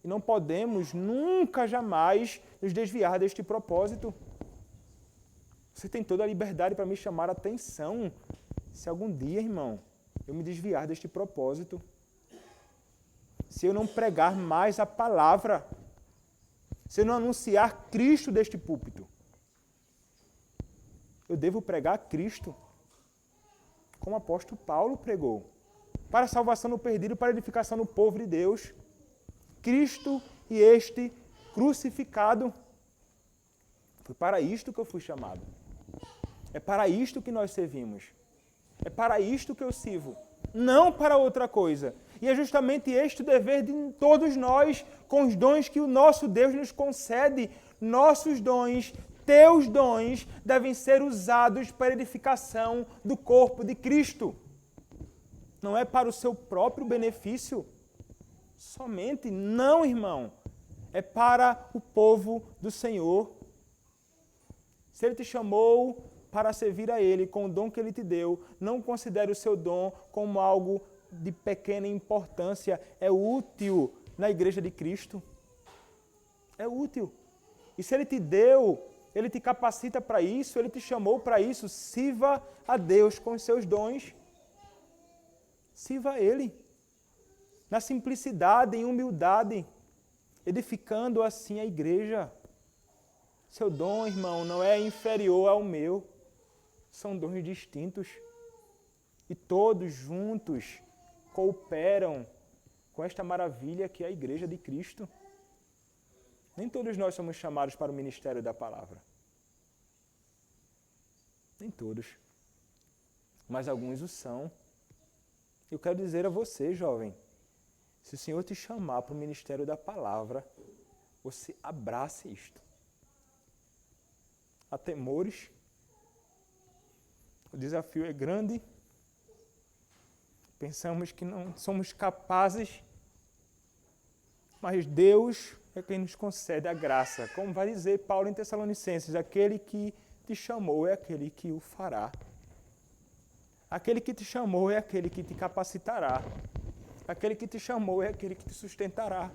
E não podemos nunca, jamais, nos desviar deste propósito. Você tem toda a liberdade para me chamar a atenção. Se algum dia, irmão, eu me desviar deste propósito, se eu não pregar mais a palavra, se eu não anunciar Cristo deste púlpito, eu devo pregar Cristo, como o apóstolo Paulo pregou, para a salvação do perdido, para a edificação do povo de Deus. Cristo e este crucificado. Foi para isto que eu fui chamado. É para isto que nós servimos. É para isto que eu sirvo, não para outra coisa. E é justamente este o dever de todos nós, com os dons que o nosso Deus nos concede. Nossos dons, teus dons, devem ser usados para a edificação do corpo de Cristo. Não é para o seu próprio benefício. Somente não, irmão. É para o povo do Senhor. Se Ele te chamou para servir a Ele com o dom que Ele te deu, não considere o seu dom como algo de pequena importância. É útil na igreja de Cristo. É útil. E se Ele te deu, Ele te capacita para isso, Ele te chamou para isso, sirva a Deus com os seus dons. Sirva a Ele. Na simplicidade, em humildade, edificando assim a igreja. Seu dom, irmão, não é inferior ao meu. São dons distintos. E todos juntos cooperam com esta maravilha que é a igreja de Cristo. Nem todos nós somos chamados para o ministério da palavra. Nem todos. Mas alguns o são. Eu quero dizer a você, jovem, se o Senhor te chamar para o ministério da palavra, você abrace isto. Há temores, o desafio é grande, pensamos que não somos capazes, mas Deus é quem nos concede a graça. Como vai dizer Paulo em Tessalonicenses, aquele que te chamou é aquele que o fará. Aquele que te chamou é aquele que te capacitará. Aquele que te chamou é aquele que te sustentará.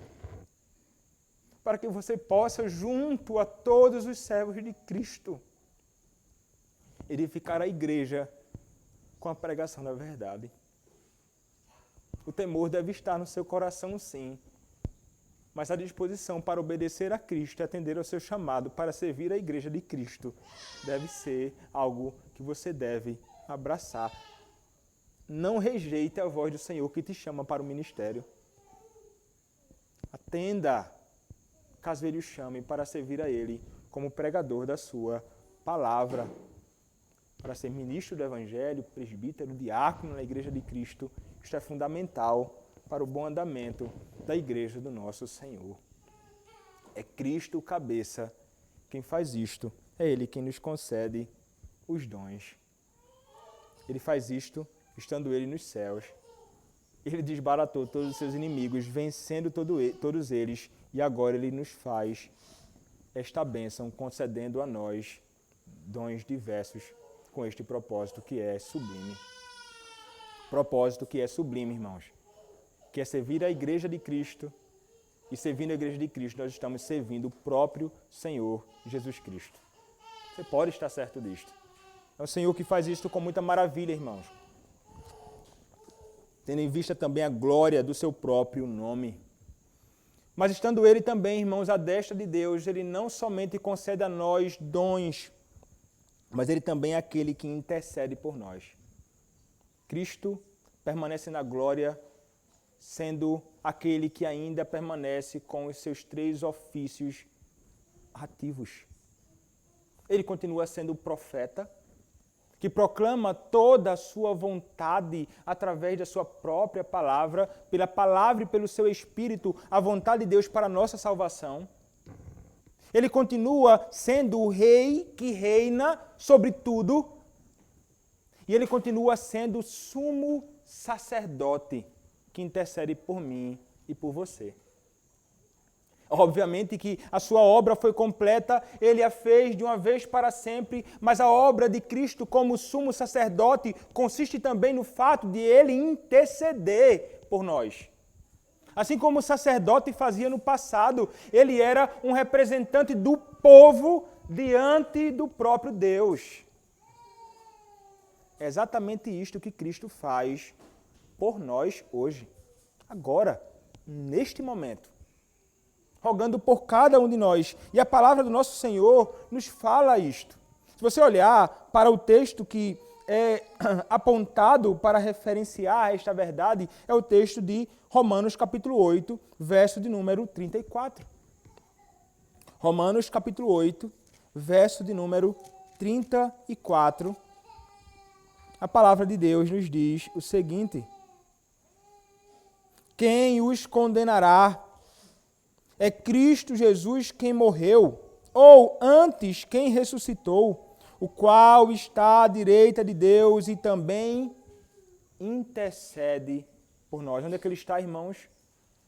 Para que você possa, junto a todos os servos de Cristo, edificar a igreja com a pregação da verdade. O temor deve estar no seu coração, sim, mas a disposição para obedecer a Cristo e atender ao seu chamado para servir a igreja de Cristo deve ser algo que você deve abraçar. Não rejeite a voz do Senhor que te chama para o ministério. Atenda, caso Ele o chame para servir a Ele como pregador da sua palavra, para ser ministro do Evangelho, presbítero, diácono na igreja de Cristo. Isto é fundamental para o bom andamento da igreja do nosso Senhor. É Cristo o cabeça quem faz isto. É Ele quem nos concede os dons. Ele faz isto estando Ele nos céus. Ele desbaratou todos os seus inimigos, vencendo todos eles, e agora Ele nos faz esta bênção, concedendo a nós dons diversos, com este propósito que é sublime. Propósito que é sublime, irmãos. Que é servir a igreja de Cristo. E servindo a igreja de Cristo, nós estamos servindo o próprio Senhor Jesus Cristo. Você pode estar certo disto. É o Senhor que faz isso com muita maravilha, irmãos. Tendo em vista também a glória do seu próprio nome. Mas estando Ele também, irmãos, à destra de Deus, Ele não somente concede a nós dons, mas Ele também é aquele que intercede por nós. Cristo permanece na glória, sendo aquele que ainda permanece com os seus 3 ofícios ativos. Ele continua sendo o profeta, que proclama toda a sua vontade através da sua própria palavra, pela palavra e pelo seu Espírito, a vontade de Deus para a nossa salvação. Ele continua sendo o rei que reina sobre tudo. E ele continua sendo o sumo sacerdote que intercede por mim e por você. Obviamente que a sua obra foi completa, ele a fez de uma vez para sempre, mas a obra de Cristo como sumo sacerdote consiste também no fato de ele interceder por nós. Assim como o sacerdote fazia no passado, ele era um representante do povo diante do próprio Deus. É exatamente isto que Cristo faz por nós hoje, agora, neste momento. Rogando por cada um de nós. E a palavra do nosso Senhor nos fala isto. Se você olhar para o texto que é apontado para referenciar esta verdade, é o texto de Romanos capítulo 8, verso de número 34. Romanos capítulo 8, verso de número 34. A palavra de Deus nos diz o seguinte: quem os condenará? É Cristo Jesus quem morreu, ou antes quem ressuscitou, o qual está à direita de Deus e também intercede por nós. Onde é que ele está, irmãos?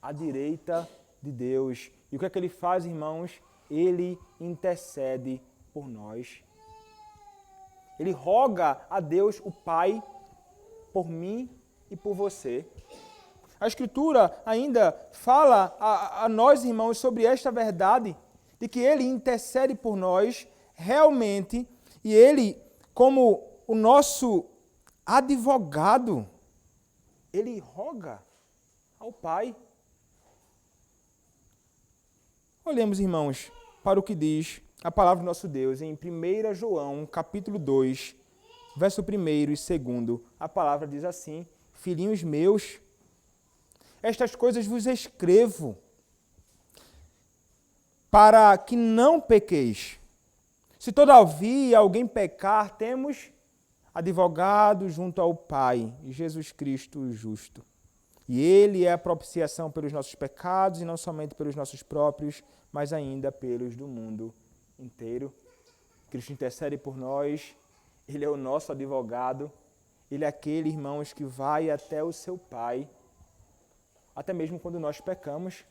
À direita de Deus. E o que é que ele faz, irmãos? Ele intercede por nós. Ele roga a Deus, o Pai, por mim e por você. A Escritura ainda fala a nós, irmãos, sobre esta verdade, de que Ele intercede por nós realmente, e Ele, como o nosso advogado, Ele roga ao Pai. Olhemos, irmãos, para o que diz a palavra do nosso Deus em 1 João, capítulo 2, verso 1 e 2. A palavra diz assim: filhinhos meus, estas coisas vos escrevo, para que não pequeis. Se todavia alguém pecar, temos advogado junto ao Pai, Jesus Cristo o justo. E Ele é a propiciação pelos nossos pecados, e não somente pelos nossos próprios, mas ainda pelos do mundo inteiro. Cristo intercede por nós, Ele é o nosso advogado, Ele é aquele, irmãos, que vai até o seu Pai, até mesmo quando nós pecamos.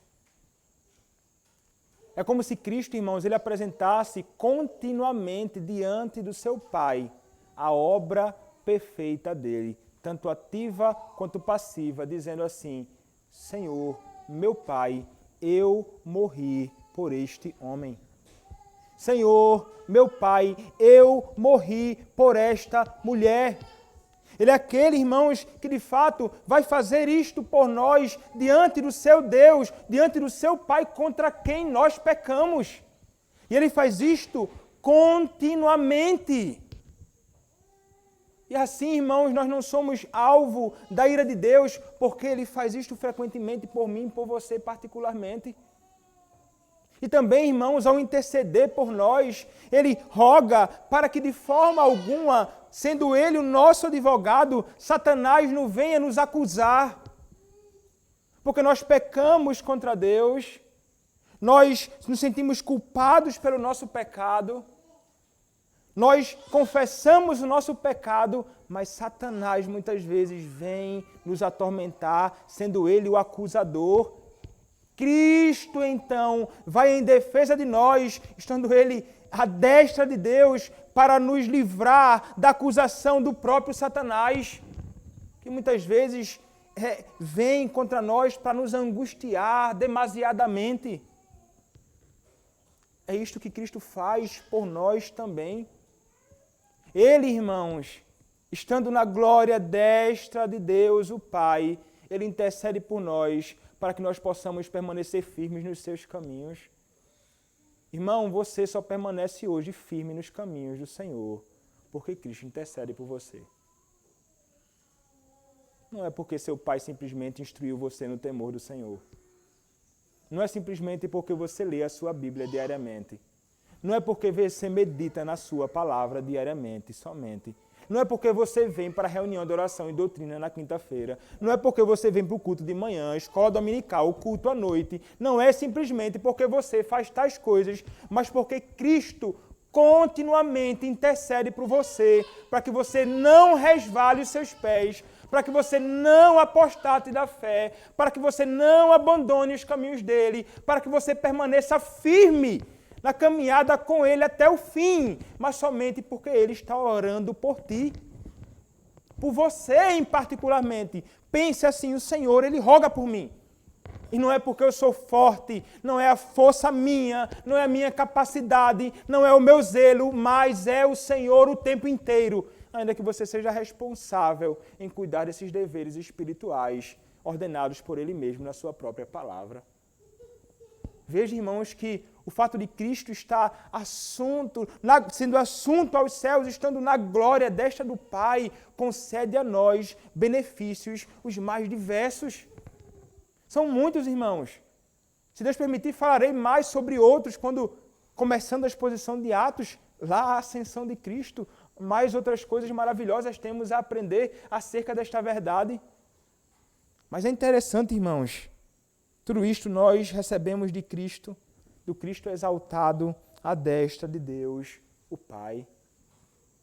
É como se Cristo, irmãos, Ele apresentasse continuamente diante do seu Pai a obra perfeita dele, tanto ativa quanto passiva, dizendo assim: Senhor, meu Pai, eu morri por este homem. Senhor, meu Pai, eu morri por esta mulher. Ele é aquele, irmãos, que de fato vai fazer isto por nós diante do seu Deus, diante do seu Pai contra quem nós pecamos. E Ele faz isto continuamente. E assim, irmãos, nós não somos alvo da ira de Deus, porque Ele faz isto frequentemente por mim e por você particularmente. E também, irmãos, ao interceder por nós, Ele roga para que de forma alguma, sendo Ele o nosso advogado, Satanás não venha nos acusar. Porque nós pecamos contra Deus, nós nos sentimos culpados pelo nosso pecado, nós confessamos o nosso pecado, mas Satanás muitas vezes vem nos atormentar, sendo ele o acusador. Cristo, então, vai em defesa de nós, estando Ele à destra de Deus para nos livrar da acusação do próprio Satanás, que muitas vezes vem contra nós para nos angustiar demasiadamente. É isto que Cristo faz por nós também. Ele, irmãos, estando na glória destra de Deus, o Pai, Ele intercede por nós para que nós possamos permanecer firmes nos seus caminhos. Irmão, você só permanece hoje firme nos caminhos do Senhor, porque Cristo intercede por você. Não é porque seu pai simplesmente instruiu você no temor do Senhor. Não é simplesmente porque você lê a sua Bíblia diariamente. Não é porque você medita na sua palavra diariamente, somente. Não é porque você vem para a reunião de oração e doutrina na quinta-feira. Não é porque você vem para o culto de manhã, escola dominical, o culto à noite. Não é simplesmente porque você faz tais coisas, mas porque Cristo continuamente intercede por você, para que você não resvale os seus pés, para que você não apostate da fé, para que você não abandone os caminhos dele, para que você permaneça firme na caminhada com Ele até o fim, mas somente porque Ele está orando por ti. Por você em particularmente. Pense assim, o Senhor, Ele roga por mim. E não é porque eu sou forte, não é a força minha, não é a minha capacidade, não é o meu zelo, mas é o Senhor o tempo inteiro. Ainda que você seja responsável em cuidar desses deveres espirituais ordenados por Ele mesmo na sua própria palavra. Veja, irmãos, que o fato de Cristo estar sendo assunto aos céus, estando na glória destra do Pai, concede a nós benefícios os mais diversos. São muitos, irmãos. Se Deus permitir, falarei mais sobre outros quando, começando a exposição de Atos, lá a ascensão de Cristo, mais outras coisas maravilhosas temos a aprender acerca desta verdade. Mas é interessante, irmãos, tudo isto nós recebemos de Cristo, do Cristo exaltado à destra de Deus, o Pai.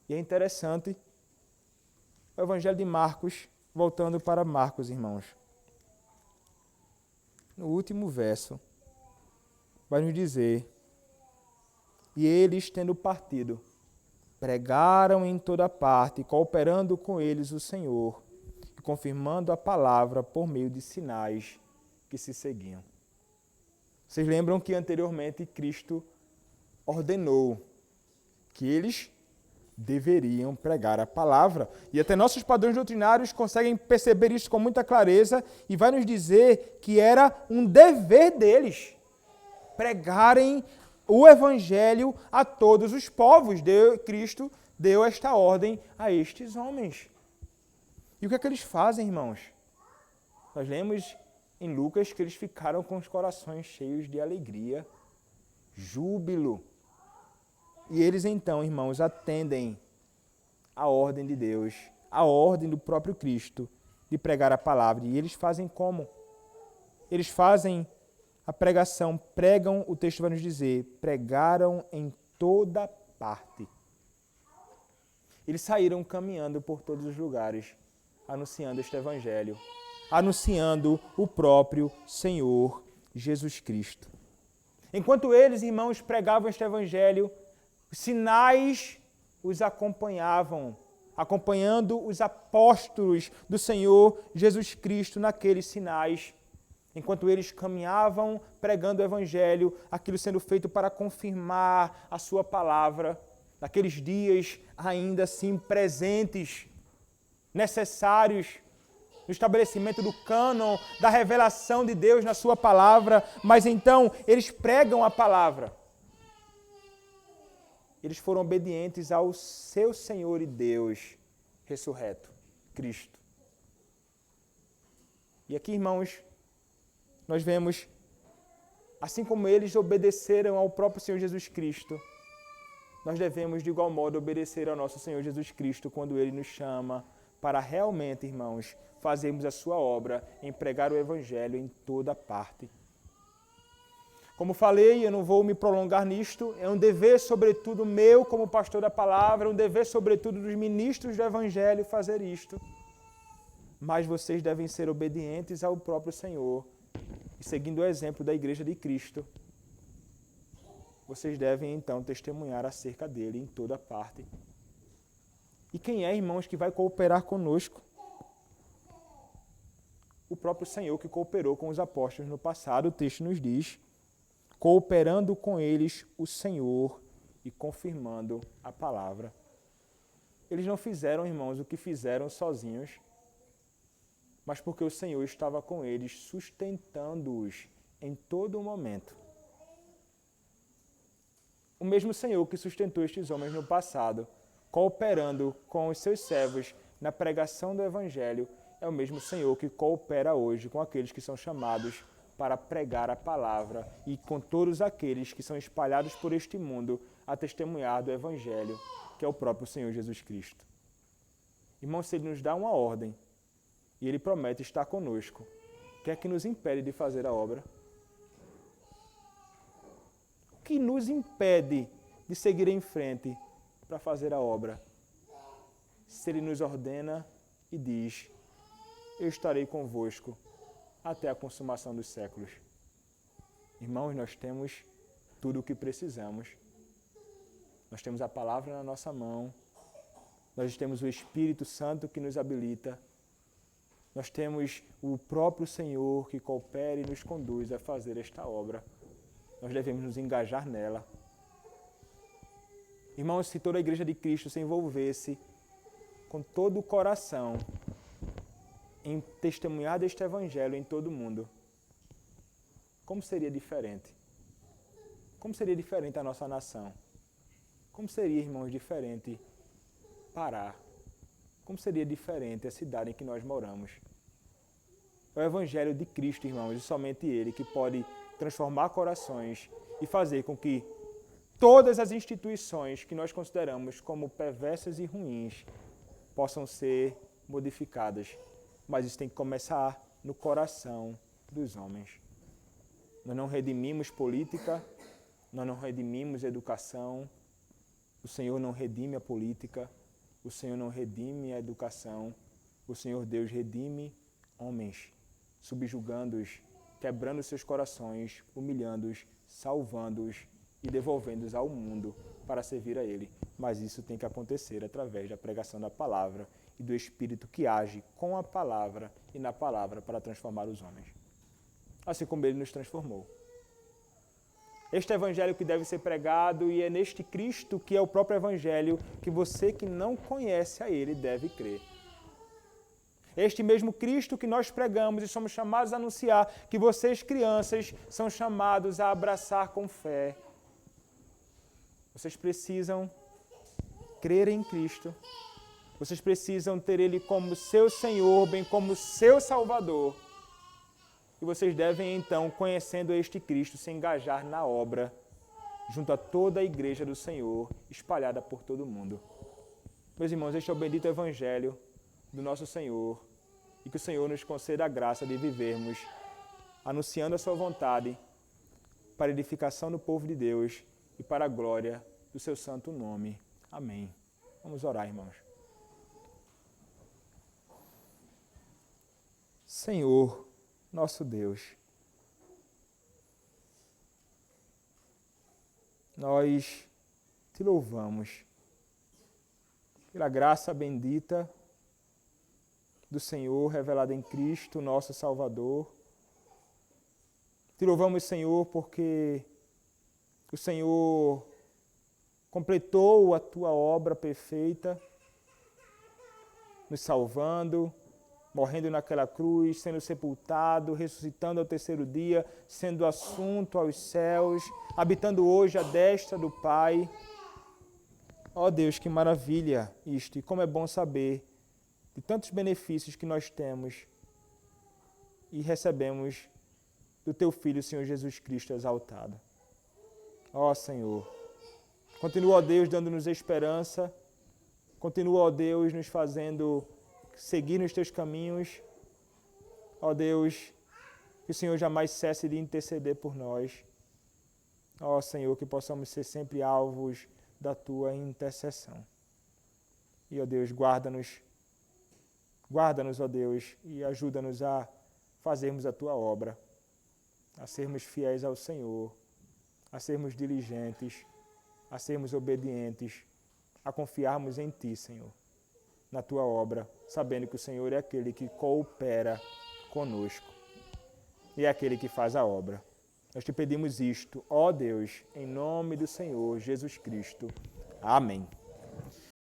E é interessante o Evangelho de Marcos, voltando para Marcos, irmãos. No último verso, vai nos dizer: e eles, tendo partido, pregaram em toda parte, cooperando com eles o Senhor, e confirmando a palavra por meio de sinais que se seguiam. Vocês lembram que anteriormente Cristo ordenou que eles deveriam pregar a palavra. E até nossos padrões doutrinários conseguem perceber isso com muita clareza e vai nos dizer que era um dever deles pregarem o Evangelho a todos os povos. Cristo deu esta ordem a estes homens. E o que é que eles fazem, irmãos? Nós lemos em Lucas que eles ficaram com os corações cheios de alegria, júbilo. E eles então, irmãos, atendem a ordem de Deus, a ordem do próprio Cristo de pregar a palavra. E eles fazem como? Eles fazem a pregação, pregam, o texto vai nos dizer, pregaram em toda parte. Eles saíram caminhando por todos os lugares, anunciando este evangelho, anunciando o próprio Senhor Jesus Cristo. Enquanto eles, irmãos, pregavam este evangelho, sinais os acompanhavam, acompanhando os apóstolos do Senhor Jesus Cristo naqueles sinais. Enquanto eles caminhavam pregando o evangelho, aquilo sendo feito para confirmar a sua palavra, naqueles dias ainda assim presentes, necessários, no estabelecimento do cânon, da revelação de Deus na sua palavra, mas então eles pregam a palavra. Eles foram obedientes ao seu Senhor e Deus ressurreto, Cristo. E aqui, irmãos, nós vemos, assim como eles obedeceram ao próprio Senhor Jesus Cristo, nós devemos de igual modo obedecer ao nosso Senhor Jesus Cristo quando Ele nos chama para realmente, irmãos, fazermos a sua obra em pregar o Evangelho em toda parte. Como falei, eu não vou me prolongar nisto, é um dever sobretudo meu como pastor da palavra, um dever sobretudo dos ministros do Evangelho fazer isto. Mas vocês devem ser obedientes ao próprio Senhor e seguindo o exemplo da Igreja de Cristo. vocês devem então testemunhar acerca dele em toda parte. E quem é, irmãos, que vai cooperar conosco? O próprio Senhor que cooperou com os apóstolos no passado, o texto nos diz, cooperando com eles o Senhor e confirmando a palavra. Eles não fizeram, irmãos, o que fizeram sozinhos, mas porque o Senhor estava com eles, sustentando-os em todo momento. O mesmo Senhor que sustentou estes homens no passado, cooperando com os seus servos na pregação do Evangelho, é o mesmo Senhor que coopera hoje com aqueles que são chamados para pregar a palavra e com todos aqueles que são espalhados por este mundo a testemunhar do Evangelho, que é o próprio Senhor Jesus Cristo. Irmão, se Ele nos dá uma ordem e Ele promete estar conosco, o que é que nos impede de fazer a obra? O que nos impede de seguir em frente para fazer a obra? Se Ele nos ordena e diz, eu estarei convosco até a consumação dos séculos. Irmãos, nós temos tudo o que precisamos. Nós temos a palavra na nossa mão, nós temos o Espírito Santo que nos habilita, nós temos o próprio Senhor que coopera e nos conduz a fazer esta obra. Nós devemos nos engajar nela. Irmãos, se toda a Igreja de Cristo se envolvesse com todo o coração em testemunhar deste Evangelho em todo o mundo, como seria diferente? Como seria diferente a nossa nação? Como seria, irmãos, diferente Pará? Como seria diferente a cidade em que nós moramos? É o Evangelho de Cristo, irmãos, e somente Ele que pode transformar corações e fazer com que todas as instituições que nós consideramos como perversas e ruins possam ser modificadas. Mas isso tem que começar no coração dos homens. Nós não redimimos política, nós não redimimos educação, o Senhor não redime a política, o Senhor não redime a educação, o Senhor Deus redime homens, subjugando-os, quebrando seus corações, humilhando-os, salvando-os e devolvendo-os ao mundo para servir a Ele. Mas isso tem que acontecer através da pregação da palavra e do Espírito que age com a palavra e na palavra para transformar os homens. Assim como Ele nos transformou. Este Evangelho que deve ser pregado e é neste Cristo que é o próprio Evangelho que você que não conhece a Ele deve crer. Este mesmo Cristo que nós pregamos e somos chamados a anunciar, que vocês, crianças, são chamados a abraçar com fé. Vocês precisam crer em Cristo. Vocês precisam ter Ele como seu Senhor, bem como seu Salvador. E vocês devem, então, conhecendo este Cristo, se engajar na obra, junto a toda a Igreja do Senhor, espalhada por todo o mundo. Meus irmãos, este é o bendito Evangelho do nosso Senhor, e que o Senhor nos conceda a graça de vivermos anunciando a sua vontade para a edificação do povo de Deus e para a glória do seu santo nome. Amém. Vamos orar, irmãos. Senhor, nosso Deus, nós te louvamos pela graça bendita do Senhor revelada em Cristo, nosso Salvador. Te louvamos, Senhor, porque o Senhor completou a tua obra perfeita, nos salvando, morrendo naquela cruz, sendo sepultado, ressuscitando ao terceiro dia, sendo assunto aos céus, habitando hoje à destra do Pai. Ó Deus, que maravilha isto, e como é bom saber de tantos benefícios que nós temos e recebemos do Teu Filho, Senhor Jesus Cristo, exaltado. Ó Senhor, continua, ó Deus, dando-nos esperança, continua, ó Deus, nos fazendo seguir nos Teus caminhos. Ó Deus, que o Senhor jamais cesse de interceder por nós. Ó Senhor, que possamos ser sempre alvos da Tua intercessão. E, ó Deus, guarda-nos, ó Deus, e ajuda-nos a fazermos a Tua obra, a sermos fiéis ao Senhor, a sermos diligentes, a sermos obedientes, a confiarmos em Ti, Senhor, na Tua obra, sabendo que o Senhor é aquele que coopera conosco e é aquele que faz a obra. Nós te pedimos isto, ó Deus, em nome do Senhor Jesus Cristo. Amém.